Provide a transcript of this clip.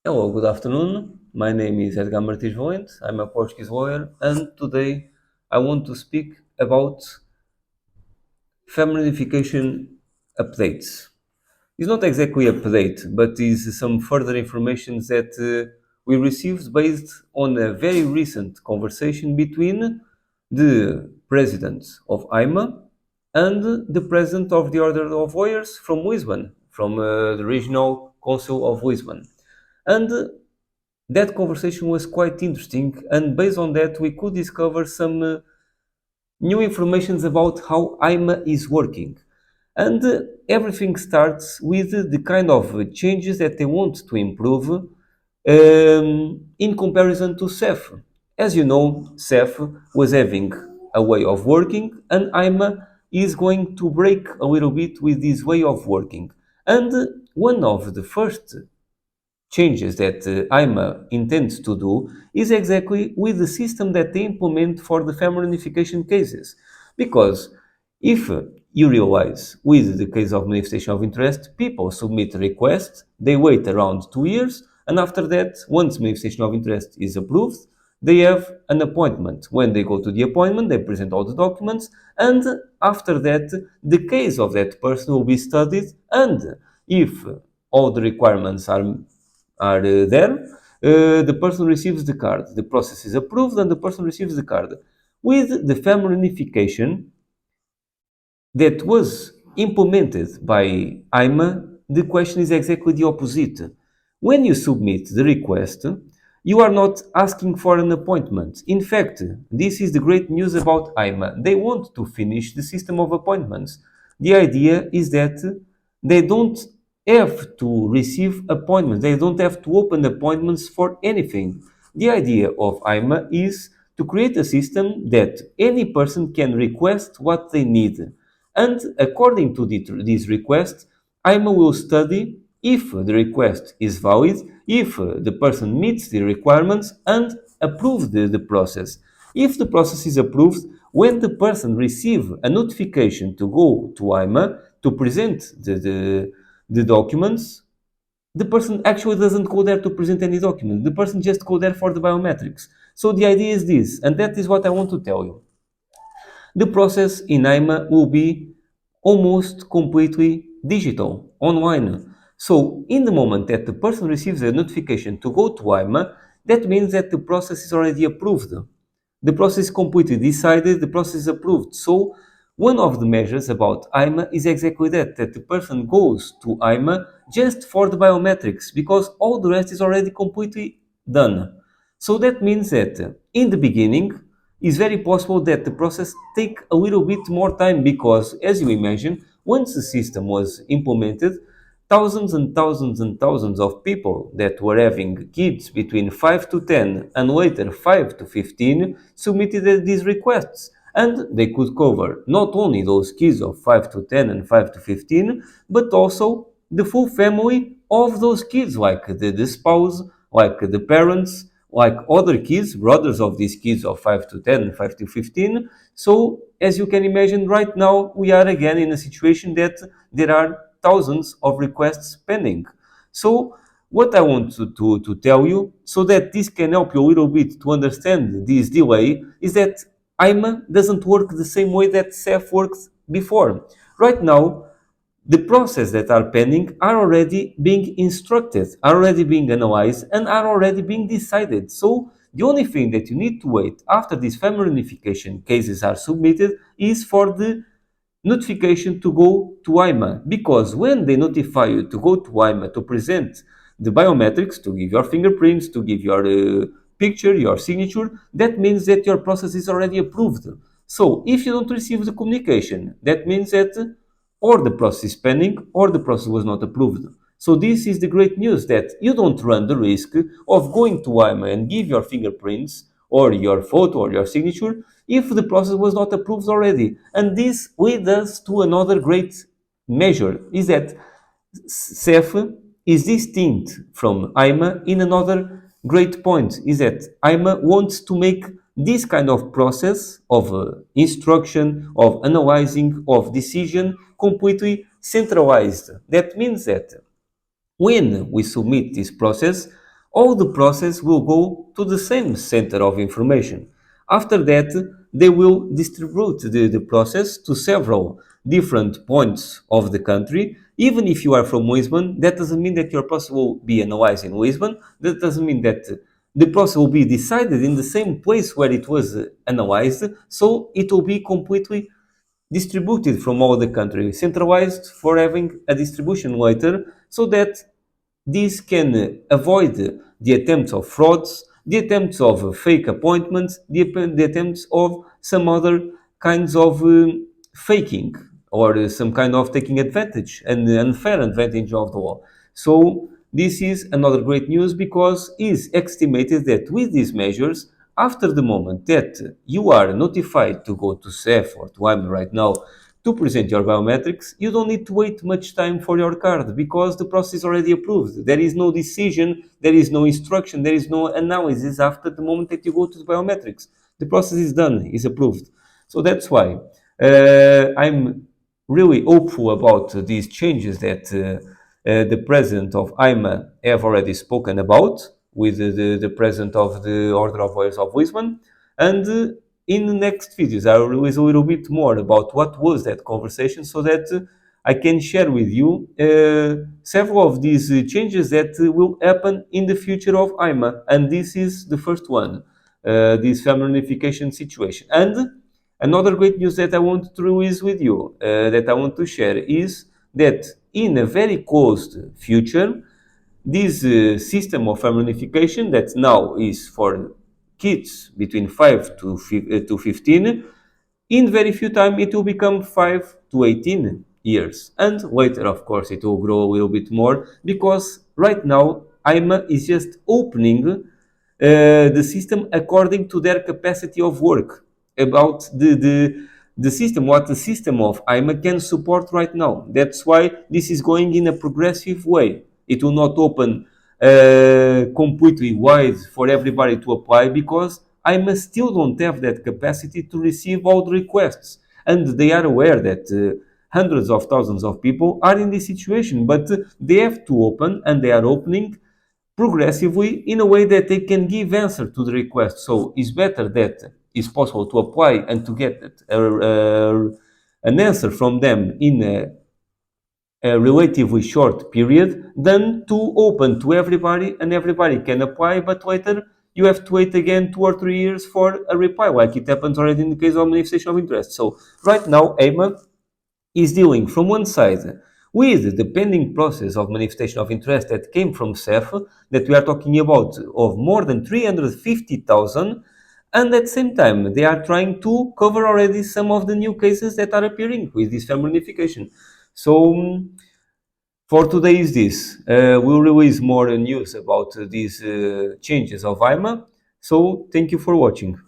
Hello, good afternoon. My name is Edgar Martins Valente. I'm a Portuguese lawyer, and today I want to speak about family unification updates. It's not exactly an update, but is some further information that we received based on a very recent conversation between the president of AIMA and the president of the Order of Lawyers from Lisbon, from the Regional Council of Lisbon. And that conversation was quite interesting, and based on that, we could discover some new information about how AIMA is working. And everything starts with the kind of changes that they want to improve in comparison to CEF. As you know, CEF was having a way of working, and AIMA is going to break a little bit with this way of working. And one of the first changes that AIMA intends to do is exactly with the system that they implement for the family unification cases. Because if you realize with the case of manifestation of interest, people submit a request, they wait around 2 years, and after that, once manifestation of interest is approved, they have an appointment. When they go to the appointment, they present all the documents, and after that, the case of that person will be studied, and if all the requirements are there, the person receives the card. The process is approved and the person receives the card. With the family unification that was implemented by AIMA, the question is exactly the opposite. When you submit the request, you are not asking for an appointment. In fact, this is the great news about AIMA. They want to finish the system of appointments. The idea is that they don't have to receive appointments. They don't have to open appointments for anything. The idea of AIMA is to create a system that any person can request what they need. And according to this request, AIMA will study if the request is valid, if the person meets the requirements, and approve the process. If the process is approved, when the person receives a notification to go to AIMA to present the documents, the person actually doesn't go there to present any document. The person just go there for the biometrics. So the idea is this, and that is what I want to tell you. The process in AIMA will be almost completely digital, online. So in the moment that the person receives a notification to go to AIMA, that means that the process is already approved. The process is completely decided, the process is approved. So one of the measures about AIMA is exactly that the person goes to AIMA just for the biometrics, because all the rest is already completely done. So that means that in the beginning, it's very possible that the process take a little bit more time, because, as you imagine, once the system was implemented, thousands and thousands and thousands of people that were having kids between 5 to 10 and later 5 to 15 submitted these requests. And they could cover not only those kids of 5 to 10 and 5 to 15, but also the full family of those kids, like the spouse, like the parents, like other kids, brothers of these kids of 5 to 10 and 5 to 15. So, as you can imagine, right now we are again in a situation that there are thousands of requests pending. So, what I want to tell you, so that this can help you a little bit to understand this delay, is that AIMA doesn't work the same way that CEF worked before. Right now, the process that are pending are already being instructed, are already being analyzed, and are already being decided. So the only thing that you need to wait after these family unification cases are submitted is for the notification to go to AIMA. Because when they notify you to go to AIMA to present the biometrics, to give your fingerprints, to give your picture, your signature, that means that your process is already approved. So if you don't receive the communication, that means that or the process is pending or the process was not approved. So this is the great news, that you don't run the risk of going to AIMA and give your fingerprints or your photo or your signature if the process was not approved already. And this leads us to another great measure, is that CEF is distinct from AIMA in another great point, is that AIMA wants to make this kind of process of instruction, of analyzing, of decision completely centralized. That means that when we submit this process, all the process will go to the same center of information. After that, they will distribute the process to several different points of the country. Even if you are from Lisbon, that doesn't mean that your process will be analyzed in Lisbon. That doesn't mean that the process will be decided in the same place where it was analyzed. So it will be completely distributed from all the country, centralized for having a distribution later, so that this can avoid the attempts of frauds, the attempts of fake appointments, the attempts of some other kinds of faking or some kind of taking advantage and unfair advantage of the law. So this is another great news because it's estimated that with these measures, after the moment that you are notified to go to CEF or to AIMA right now to present your biometrics, you don't need to wait much time for your card because the process is already approved. There is no decision, there is no instruction, there is no analysis after the moment that you go to the biometrics. The process is done, is approved. So that's why I'm really hopeful about these changes that the president of AIMA have already spoken about with the president of the Order of Lawyers of Lisbon. And in the next videos, I will release a little bit more about what was that conversation so that I can share with you several of these changes that will happen in the future of AIMA. And this is the first one, this family unification situation. And another great news that I want to release with you, that I want to share, is that in a very close future, this system of family unification that now is for kids between 5 to 15, in very few time it will become 5 to 18 years. And later, of course, it will grow a little bit more because right now AIMA is just opening the system according to their capacity of work, about the system, what the system of AIMA can support right now. That's why this is going in a progressive way. It will not open completely wide for everybody to apply because AIMA still don't have that capacity to receive all the requests. And they are aware that hundreds of thousands of people are in this situation, but they have to open, and they are opening progressively in a way that they can give answer to the request. So it's better that it's possible to apply and to get an answer from them in a relatively short period than to open to everybody and everybody can apply, but later you have to wait again 2 or 3 years for a reply, like it happens already in the case of manifestation of interest. So right now, AIMA is dealing from one side with the pending process of manifestation of interest that came from CEF, that we are talking about, of more than 350,000, and at the same time they are trying to cover already some of the new cases that are appearing with this family unification. So for today is this. We'll release more news about these changes of AIMA. So thank you for watching.